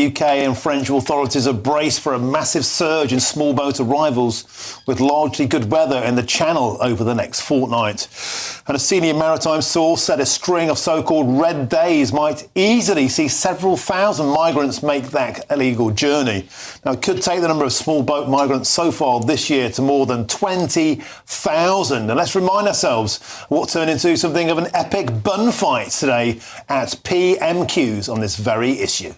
UK and French authorities are braced for a massive surge in small boat arrivals, with largely good weather in the Channel over the next fortnight. And a senior maritime source said a string of so-called red days might easily see several thousand migrants make that illegal journey. Now, it could take the number of small boat migrants so far this year to more than 20,000. And let's remind ourselves what turned into something of an epic bun fight today at PMQs on this very issue.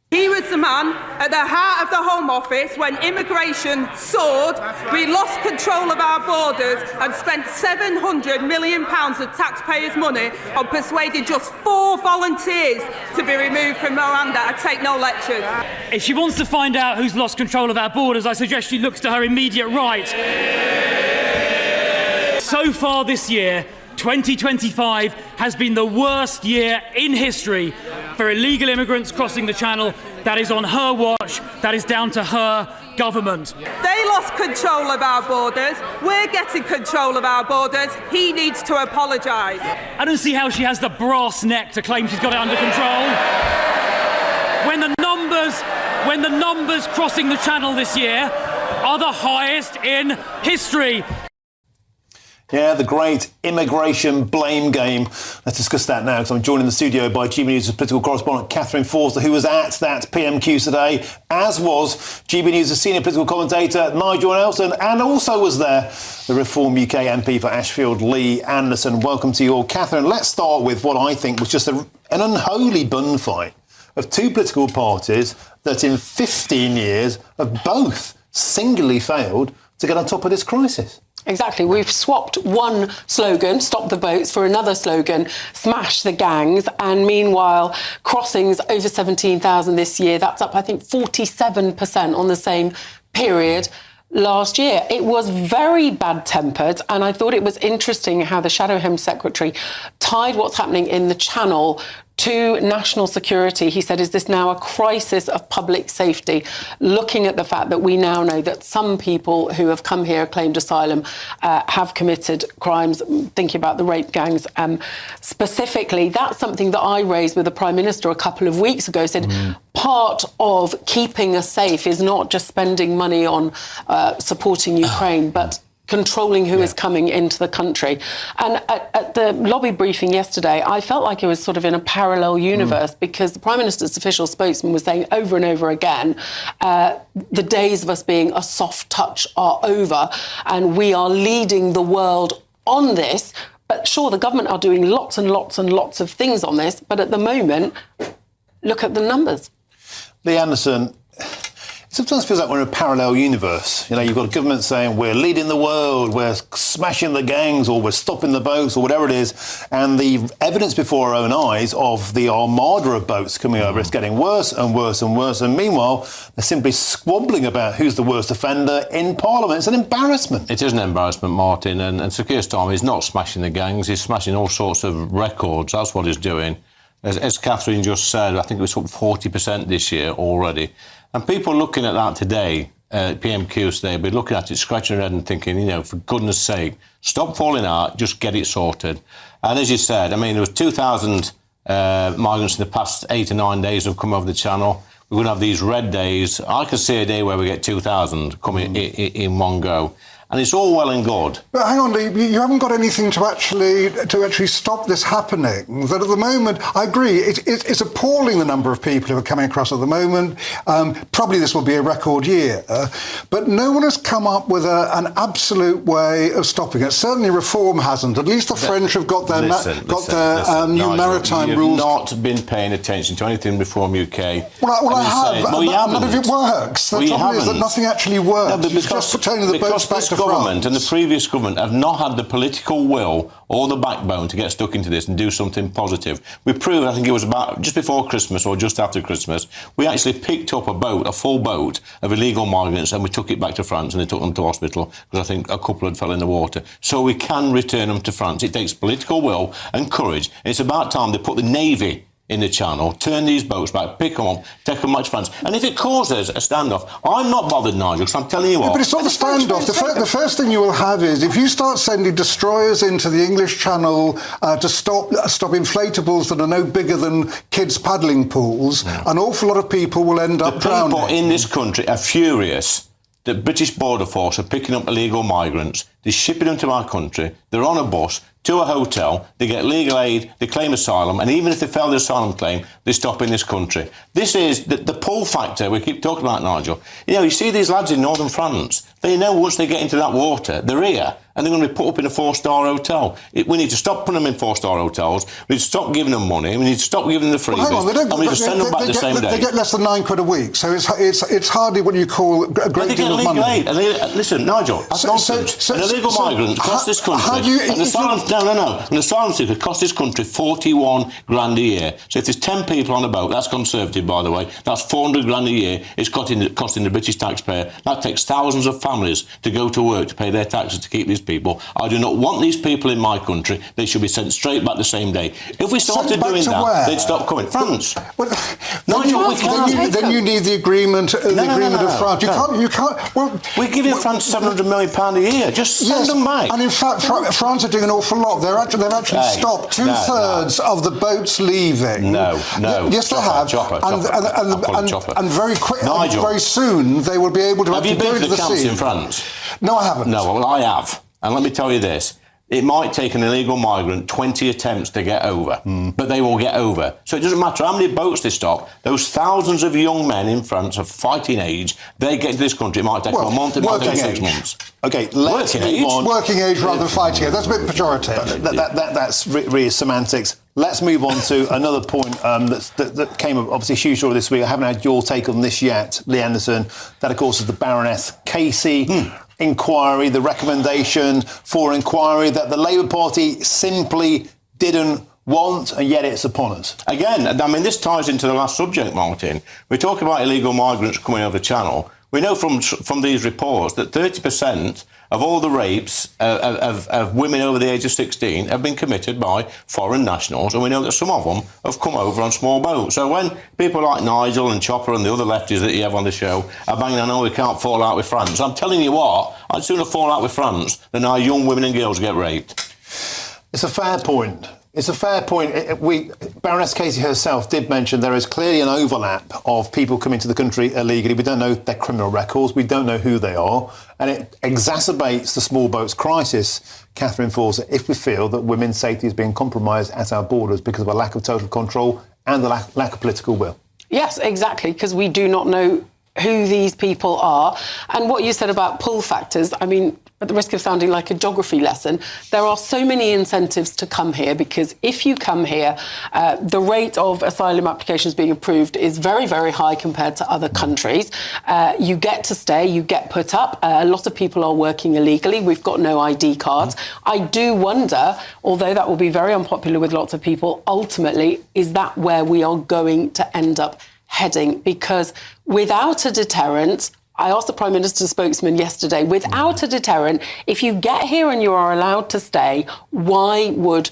He was the man at the heart of the Home Office when immigration soared. We lost control of our borders and spent £700 million of taxpayers' money on persuading just 4 volunteers to be removed from Rwanda. I take no lectures. If she wants to find out who's lost control of our borders, I suggest she looks to her immediate right. So far this year, 2025 has been the worst year in history for illegal immigrants crossing the Channel. That is on her watch. That is down to her government. They lost control of our borders. We're getting control of our borders. He needs to apologise. I don't see how she has the brass neck to claim she's got it under control. When the numbers crossing the Channel this year are the highest in history. Yeah, the great immigration blame game. Let's discuss that now, because I'm joined in the studio by GB News' political correspondent Catherine Forster, who was at that PMQ today, as was GB News' senior political commentator Nigel and also was there the Reform UK MP for Ashfield, Lee Anderson. Welcome to you all. Catherine, let's start with what I think was just an unholy bun fight of two political parties that in 15 years have both singularly failed to get on top of this crisis. Exactly. We've swapped one slogan, stop the boats, for another slogan, smash the gangs. And meanwhile, crossings over 17,000 this year. That's up, I think, 47% on the same period last year. It was very bad-tempered, and I thought it was interesting how the Shadow Home Secretary tied what's happening in the Channel to national security. He said, is this now a crisis of public safety? Looking at the fact that we now know that some people who have come here, claimed asylum, have committed crimes, thinking about the rape gangs specifically. That's something that I raised with the Prime Minister a couple of weeks ago, said part of keeping us safe is not just spending money on supporting Ukraine, but controlling who is coming into the country. And at the lobby briefing yesterday, I felt like it was sort of in a parallel universe because the Prime Minister's official spokesman was saying over and over again, the days of us being a soft touch are over and we are leading the world on this. But sure, the government are doing lots and lots and lots of things on this, but at the moment, look at the numbers. Lee Anderson, it sometimes feels like we're in a parallel universe. You know, you've got a government saying we're leading the world, we're smashing the gangs, or we're stopping the boats, or whatever it is, and the evidence before our own eyes of the armada of boats coming over is getting worse and worse and worse. And meanwhile, they're simply squabbling about who's the worst offender in Parliament. It's an embarrassment. It is an embarrassment, Martin, and Sir Keir Starmer is not smashing the gangs, he's smashing all sorts of records. That's what he's doing. As Catherine just said, I think it was up 40% this year already. And people looking at that today, PMQ today, will be looking at it, scratching their head and thinking, you know, for goodness sake, stop falling out, just get it sorted. And as you said, I mean, there was 2,000 migrants in the past 8 or 9 days who have come over the Channel. We're going to have these red days. I could see a day where we get 2,000 coming in one go. And it's all well and good. But hang on, Lee, you haven't got anything to actually stop this happening. That at the moment, I agree, it's appalling the number of people who are coming across at the moment. Probably this will be a record year. But no one has come up with an absolute way of stopping it. Certainly Reform hasn't. At least the French have got their new maritime rules. You've not been paying attention to anything Reform UK. Well, I have. Well, none of it works. The trouble is that nothing actually works. No, but just pertaining the boats back to government and the previous government have not had the political will or the backbone to get stuck into this and do something positive. We proved, I think it was about just before Christmas or just after Christmas, we actually picked up a full boat of illegal migrants and we took it back to France and they took them to hospital because I think a couple had fell in the water. So we can return them to France. It takes political will and courage. And it's about time they put the Navy in the Channel, turn these boats back, pick them up, take them back to France. And if it causes a standoff, I'm not bothered, Nigel, because I'm telling you what. But it's not the standoff. The first thing you will have is if you start sending destroyers into the English Channel to stop inflatables that are no bigger than kids' paddling pools, an awful lot of people will end up drowning. The people in this country are furious that British Border Force are picking up illegal migrants, they're shipping them to our country, they're on a bus to a hotel, they get legal aid, they claim asylum, and even if they fail the asylum claim, they stop in this country. This is the pull factor we keep talking about, Nigel. You know, you see these lads in northern France, they know once they get into that water, they're here, and they're going to be put up in a 4-star hotel. We need to stop putting them in 4-star hotels, we need to stop giving them money, we need to stop giving them the freebies, and we need to send them back the same day. They get less than £9 a week, so it's hardly what you call a great deal of money. Aid. Listen, Nigel, that's nonsense. An illegal migrant cost this country, an asylum seeker cost this country 41 grand a year. So if there's 10 people on a boat, that's Conservative, by the way, that's 400 grand a year, it's costing the British taxpayer. That takes thousands of families to go to work to pay their taxes to keep these people. I do not want these people in my country. They should be sent straight back the same day. If we started doing that, where? they'd stop coming. France. Well, Nigel, then you need the agreement of France. You can't. Well, we're giving France £700 million a year. Just send them back. And in fact, France are doing an awful lot. They've actually stopped two-thirds of the boats leaving. No. Yes, they have. And very quick, Nigel, very soon they will be able to. Have you been to the camps sea. in France? No, I haven't. No, well, I have. And let me tell you this. It might take an illegal migrant 20 attempts to get over, but they will get over. So it doesn't matter how many boats they stop. Those thousands of young men in France of fighting age, they get to this country. It might take them a month, it might take 6 months. OK, let's move on. Working age rather than fighting age. That's a bit pejorative. That's really semantics. Let's move on to another point that came up, obviously, huge story this week. I haven't had your take on this yet, Lee Anderson. That, of course, is the Baroness Casey inquiry, the recommendation for inquiry that the Labour Party simply didn't want, and yet it's upon us. Again, I mean, this ties into the last subject, Martin. We talk about illegal migrants coming over the Channel. We know from these reports that 30% of all the rapes of women over the age of 16 have been committed by foreign nationals, and we know that some of them have come over on small boats. So when people like Nigel and Chopper and the other lefties that you have on the show are banging on, we can't fall out with France, I'm telling you what, I'd sooner fall out with France than our young women and girls get raped. It's a fair point. It's a fair point. Baroness Casey herself did mention there is clearly an overlap of people coming to the country illegally. We don't know their criminal records. We don't know who they are. And it exacerbates the small boats crisis, Catherine Forster, if we feel that women's safety is being compromised at our borders because of a lack of total control and the lack of political will. Yes, exactly, because we do not know who these people are. And what you said about pull factors, I mean, at the risk of sounding like a geography lesson, there are so many incentives to come here, because if you come here, the rate of asylum applications being approved is very, very high compared to other countries. You get to stay, you get put up. A lot of people are working illegally. We've got no ID cards. I do wonder, although that will be very unpopular with lots of people, ultimately, is that where we are going to end up heading? Because without a deterrent, I asked the Prime Minister's spokesman yesterday, without a deterrent, if you get here and you are allowed to stay, why would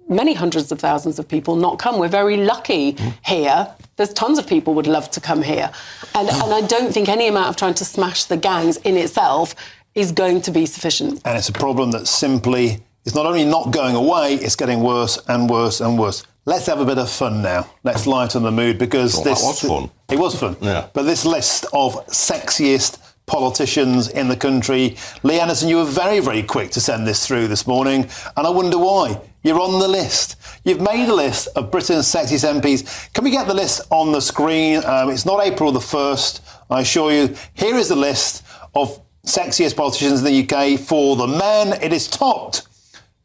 many hundreds of thousands of people not come? We're very lucky here. There's tons of people would love to come here. And I don't think any amount of trying to smash the gangs in itself is going to be sufficient. And it's a problem that simply is not only not going away, it's getting worse and worse and worse. Let's have a bit of fun now. Let's lighten the mood, because that was fun. It was fun. Yeah. But this list of sexiest politicians in the country, Lee Anderson, you were very, very quick to send this through this morning, and I wonder why. You're on the list. You've made a list of Britain's sexiest MPs. Can we get the list on the screen? It's not April the 1st, I assure you. Here is the list of sexiest politicians in the UK for the men. It is topped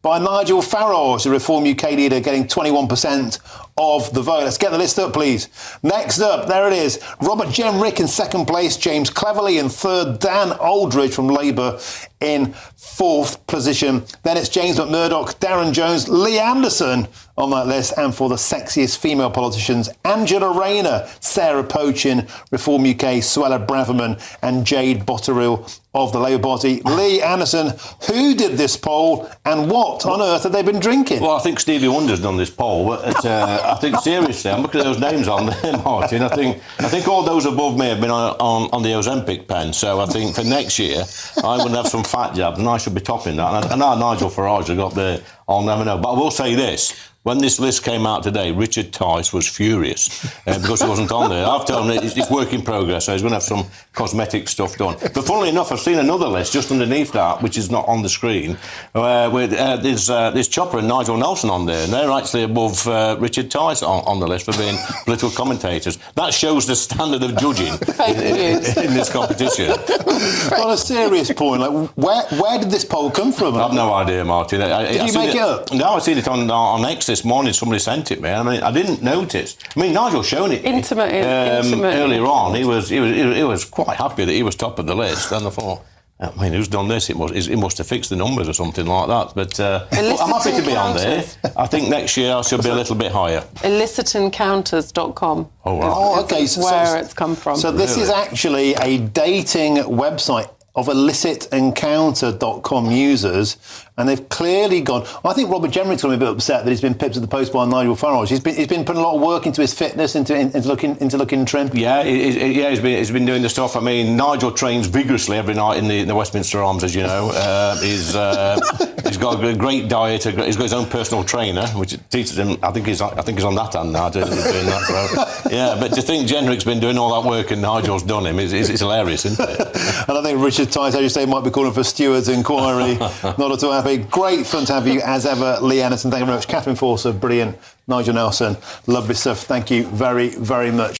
by Nigel Farage, the Reform UK leader, getting 21% of the vote. Let's get the list up, please. Next up, there it is. Robert Jenrick in second place, James Cleverly in third, Dan Aldridge from Labour in 4th position. Then it's James McMurdoch, Darren Jones, Lee Anderson on that list. And for the sexiest female politicians, Angela Rayner, Sarah Pochin, Reform UK, Suella Braverman and Jade Botterill of the Labour Party. Lee Anderson, who did this poll and what on earth have they been drinking? Well, I think Stevie Wonder's done this poll, but I think seriously, I'm looking at those names on there, Martin. I think all those above me have been on the Ozempic pen, so I think for next year I would have some fat jabs and I should be topping that. And now Nigel Farage have got the I'll never know. But I will say this. When this list came out today, Richard Tice was furious because he wasn't on there. I've told him it's work in progress, so he's going to have some cosmetic stuff done. But funnily enough, I've seen another list just underneath that, which is not on the screen, with there's Chopper and Nigel Nelson on there, and they're actually above Richard Tice on the list for being political commentators. That shows the standard of judging in this competition. On a serious point, like where did this poll come from? I've no idea, Martin. Did you make it up? No, I seen it on X this morning. Somebody sent it me. I mean, I didn't notice. I mean, Nigel shown it intimately earlier on. He was quite happy that he was top of the list, and I thought, I mean, who's done this? It must have fixed the numbers or something like that. But I'm happy to be on there. I think next year I should be a little bit higher. Elicitancencounters.com. Oh, right. Oh, okay. Where it's come from. So this is actually a dating website of elicitancounter.com users, and they've clearly gone. I think Robert Jenrick's going to be a bit upset that he's been pipped at the post by Nigel Farage. He's been putting a lot of work into his fitness, into looking trim. Yeah, he's been doing the stuff. I mean, Nigel trains vigorously every night in the Westminster Arms, as you know. He's got a great diet. He's got his own personal trainer, which teaches him. I think he's on that hand now doing that. So, yeah, but to think Jenrick's been doing all that work and Nigel's done him is hilarious, isn't it? And I think Richard Tice, as you say, might be calling for Stewart's inquiry. Not at all happy. Great fun to have you as ever, Lee Anderson. Thank you very much. Catherine Forster, brilliant. Nigel Nelson, lovely stuff. Thank you very, very much.